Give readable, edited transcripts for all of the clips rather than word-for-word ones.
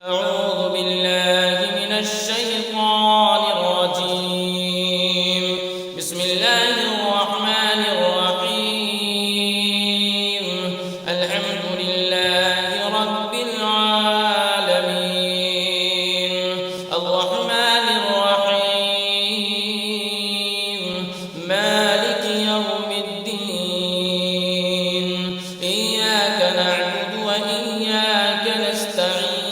أعوذ بالله من الشيطان الرجيم. بسم الله الرحمن الرحيم. الحمد لله رب العالمين الرحمن الرحيم مالك يوم الدين إياك نعبد وإياك نستعين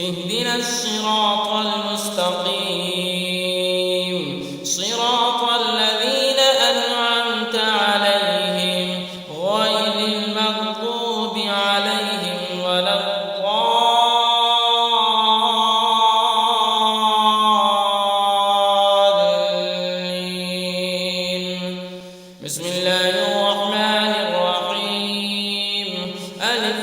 اهدنا الصراط المستقيم صراط الذين أنعمت عليهم غير المغضوب عليهم ولا الضالين. بسم الله الرحمن الرحيم ألف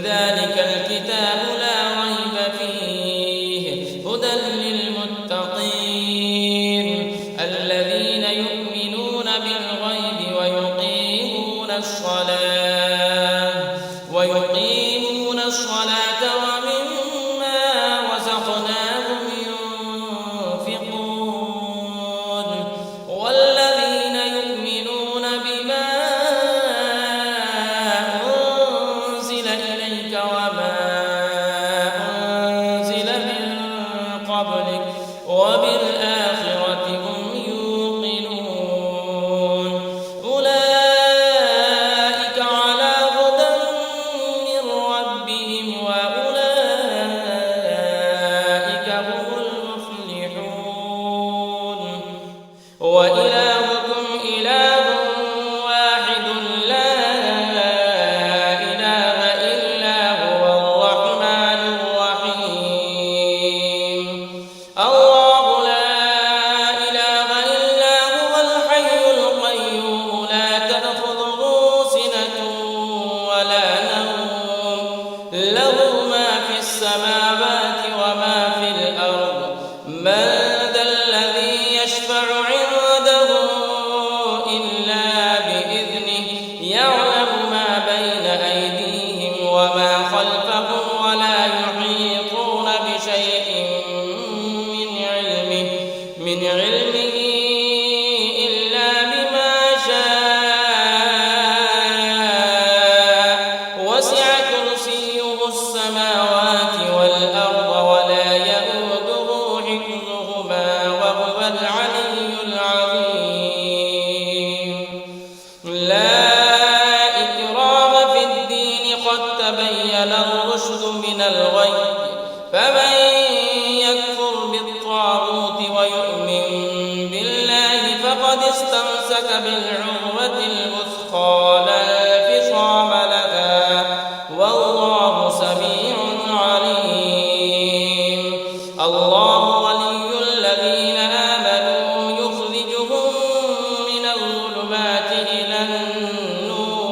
ذلك الكتاب لا ريب فيه هدى للمتقين الذين يؤمنون بالغيب ويقيمون الصلاة ومما رزقناهم ينفقون والذين يؤمنون بما أنزل إليك وما أنزل من قبلك وبالآخرة هم يوقنون أولئك على هدى من ربهم وأولئك هم المفلحون. وإلهكم إله واحد لا إله إلا هو الرحمن الرحيم. الله لا إله إلا هو الحي القيوم لا تأخذه سنة ولا نوم له ما في السماوات وما في الأرض من ذا الذي يشفع عنده إلا بإذنه يعلم ما بين أيديهم وما خلفهم ولا يحيطون بشيء من علمه إلا بما شاء وسع كرسيه السماوات والأرض ولا يئوده حفظهما وهو العلي العظيم. لا إكراه في الدين قد تبين الرشد من الغي فمن يكفر بالطاغوت ويؤمن بالله فقد استمسك بالعروة الوثقى لا انفصام لها والله سميع عليم. الله ولي الذين آمنوا يخرجهم من الظلمات إلى النور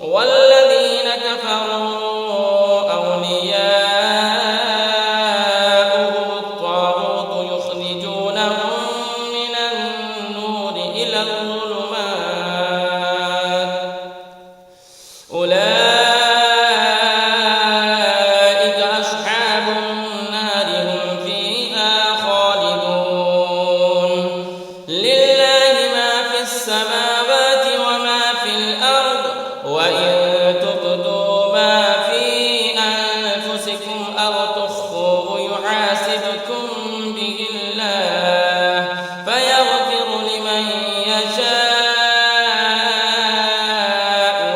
والذين كفروا أولياؤهم الطاغوت يخرجونهم من النور إلى الظلمات أولئك أصحاب النار هم فيها خالدون. لله ما في السماوات وما في الأرض وإن تبدوا ما في أنفسكم أو تخفوه يحاسبكم به الله فيغفر لمن يشاء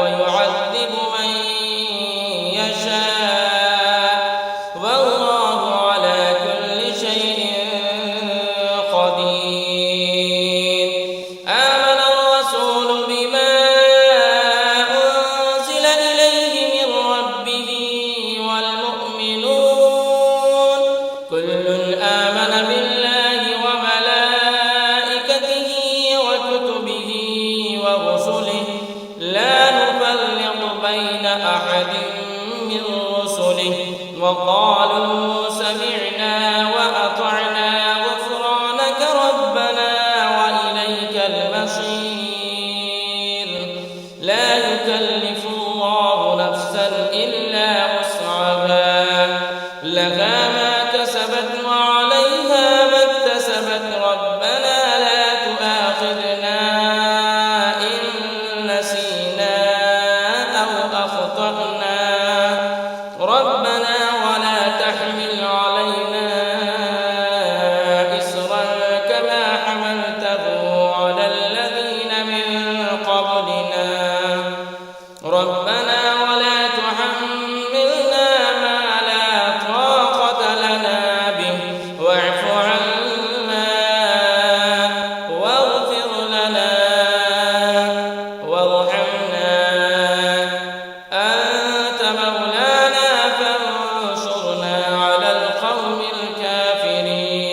ويعذب من يشاء والله على كل شيء قدير. آمن الرسول بما أنزل إليه من ربه والمؤمنون كل آمن بالله وملائكته وكتبه ورسله لا نفرق بين أحد من رسله وقالوا سمعنا وأطعنا غفرانك ربنا وإليك المصير. بصير لا يكلف الله نفسا إلا وسعها لها ما كسبت وعليها ما اكتسبت ربنا لا تؤاخذنا إن نسينا أو أخطأنا ربنا ولا تحمل علينا إصرا كما حملته على الذين من قبلنا ربنا ولا تحملنا ما لا طاقة لنا به واعف عنا واغفر لنا وارحمنا أنت مولانا فانصرنا على القوم الكافرين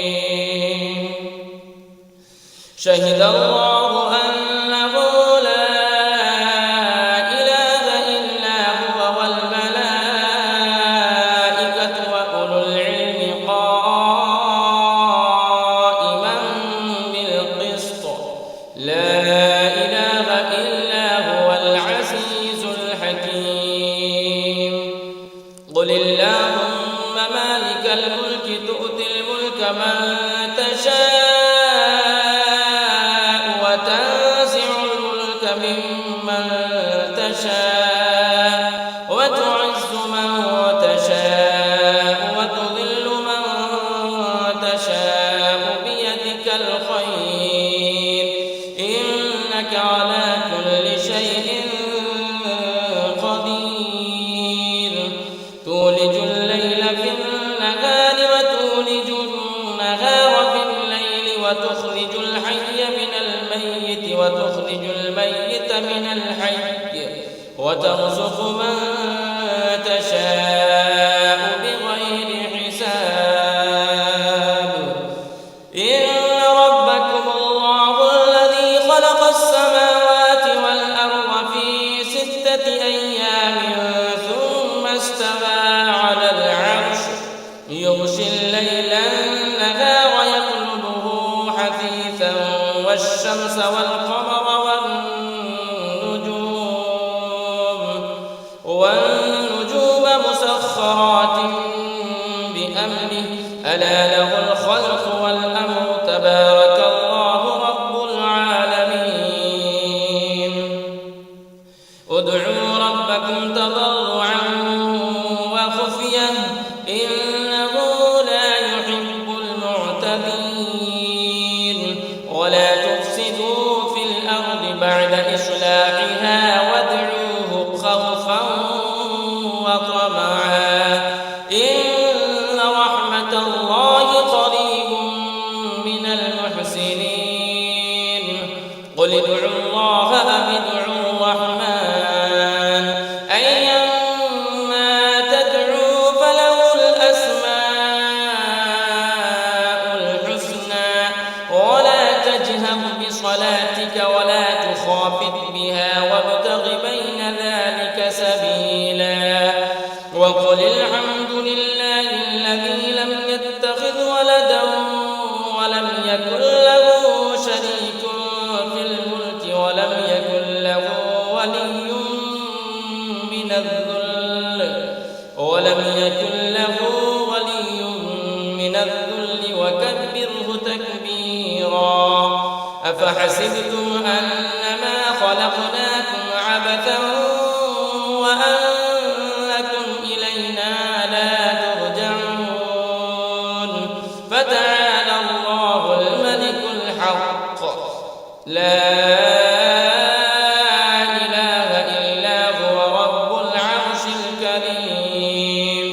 شهد الله أنه لا إله إلا هو والملائكة وأولو العلم قائما بالقسط لا إله إلا هو العزيز الحكيم قل اللهم مالك الملك تؤتي الملك من تشاء وتنزع الملك ممن تشاء وتعز من تشاء وتذل من تشاء بيدك الخير إنك على كل شيء قدير تولج الليل في النهار وتولج النهار في الليل وتخرج الحي من الميت وتخرج الميت من الحي وترزق من تشاء بغير حساب إن ربكم الله الذي خلق السماوات والأرض في 6 أيام ثم استوى على العرش يغشي الليل النهار يطلبه حثيثا والشمس والقمر والنجوم مسخرات بأمره ألا له الخلق والأمر تبارك الله رب العالمين ادعوا ربكم تضرعا وخفية إنه لا يحب المعتدين ولا تفسدوا في الأرض بعد إصلاحها وادعوه خوفا وطمعا إن رحمة الله قريب من المحسنين قل ادعوا الله أم ادعوا الرحمن أيما تدعوا فله الأسماء الحسنى ولا تجهر بصلاتك ولا تخافت بها وابتغ بين ذلك سبيلا وقل الحمد لله الذي لم يتخذ ولدا ولم يكن له شريك في الملك ولم يكن له ولي من الذل وكبره تكبيرا أفحسبتم أنما خلقناكم عبثا وأنكم إلينا لا ترجعون فتعالى الله الملك الحق لا إله إلا هو رب العرش الكريم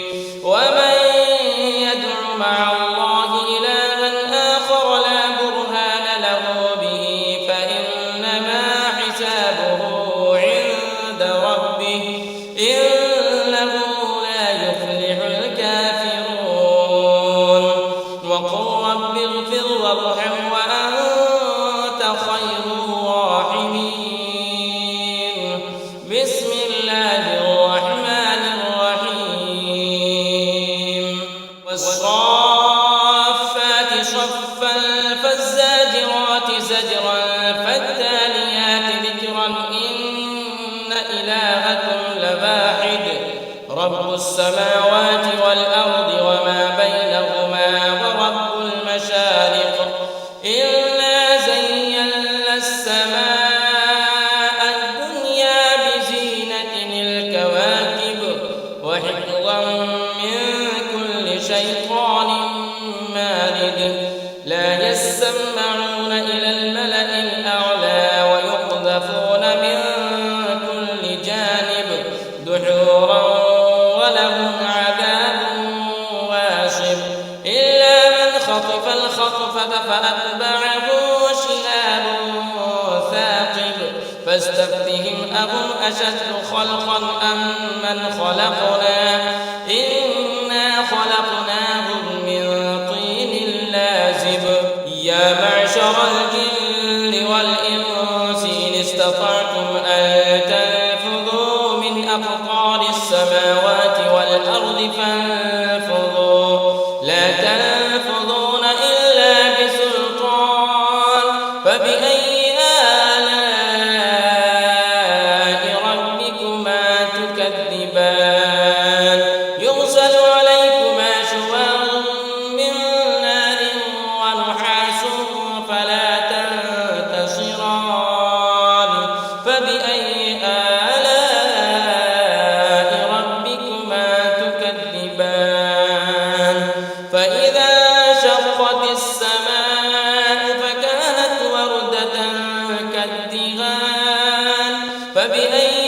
ومن يدع مع الله إلها آخر لا برهان له به فإنما حسابه عند ربه إنه لا يفلح الكافرون وقل رب اغفر وارحم وأنت خير الراحمين رب السماوات والأرض وما بينهما ورب المشارق إنا زينا السماء الدنيا بزينة الكواكب وحفظا من كل شيطان مارد لا يسمعون إلى الملأ الأعلى ويقذفون من كل جانب دحورا ولهم عذاب واصب إلا من خطف الخطفة فأتبعه شهاب ثاقب فاستفتهم أهم أشد خلقا أم من خلقنا إنا خلقناهم من طين لازب يا معشر الجن والإنس إن استطعتم أن تنفذوا من أقطار السماوات والأرض فانفذوا لا تنفذون إلا بسلطان فبأي آلاء ربكما تكذبان يرسل عليكما شواظ من نار ونحاس فلا تنتصران فبأي آلاء ربكما تكذبان فإذا شقت السماء فكانت وردة كالدهان فبأي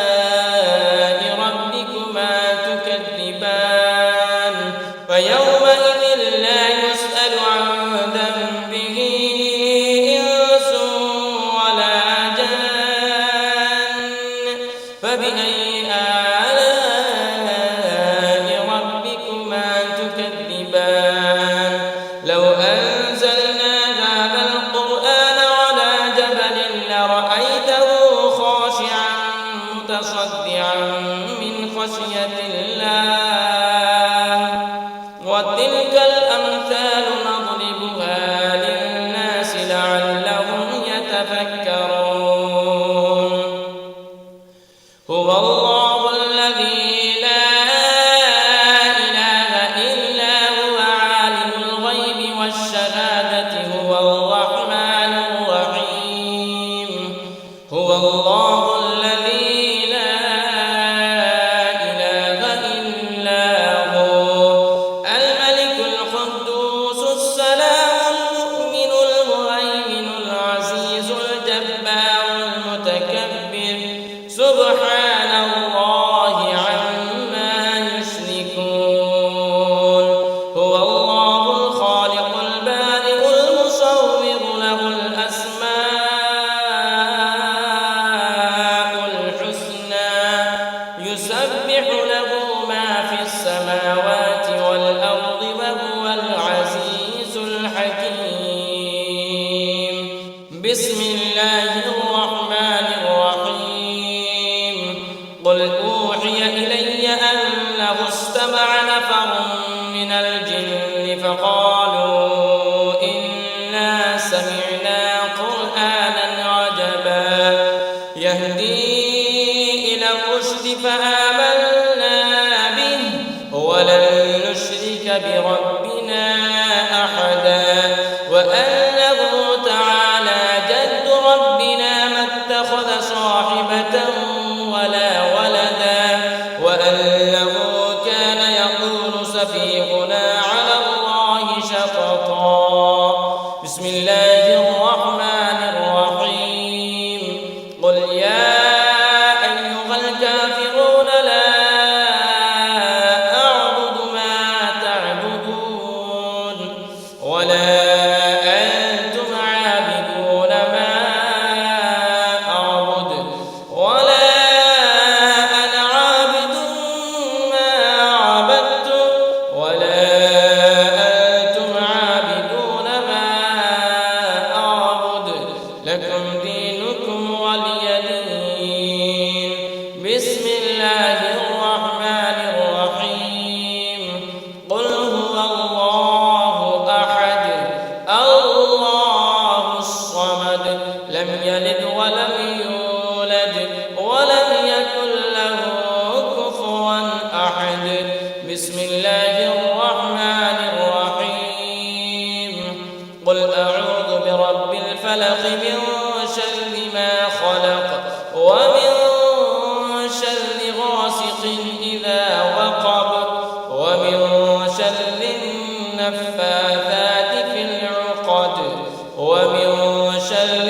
آلاء ربكما تكذبان فيومئذ لا يسأل عن ذنبه إنس ولا جان فبأي آلاء ربكما تكذبان لو أنزلنا هذا القرآن على جبل لرأيته خاشعا متصدعا من خشية الله وتلك الأمثال نضربها للناس لعلهم يتفكرون هو الله الذي لا إله إلا هو عالم الغيب والشهادة هو الرحمن الرحيم هو الله الذي لا إله إلا هو الملك القدوس السلام المؤمن المهيمن العزيز الجبار المتكبر سبحان الله عما يشركون هو الله الخالق البارئ المصور له الأسماء الحسنى يسبح له ما في السماوات والأرض وهو العزيز الحكيم بسم الله الرحمن الرحيم قل أوحي إلي أنه استمع نفر من الجن فقالوا إنا سمعنا قرآنا عجبا يهدي إلى الرشد فآمنا به ولن نشرك بربنا أحدا وأنه تعالى جد ربنا ما اتخذ صاحبة ولا ولدا وأنه كان يقول سفيهنا على الله شططا بسم الله الرحمن الرحيم قل يا أيها الكافرون لا أعبد ما تعبدون ولا أنتم عابدون ما أعبد ولا أنا عابد ما عبدتم ولا أنتم عابدون ما أعبد لكم دينكم ولي دين بسم الله الرحمن الرحيم قل هو الله أحد الله الصمد لم يلد ولم يولد ولم يكن له ورب الفلق من شر ما خلق ومن شر غاسق إذا وقب ومن شر النفاثات في العقد ومن شر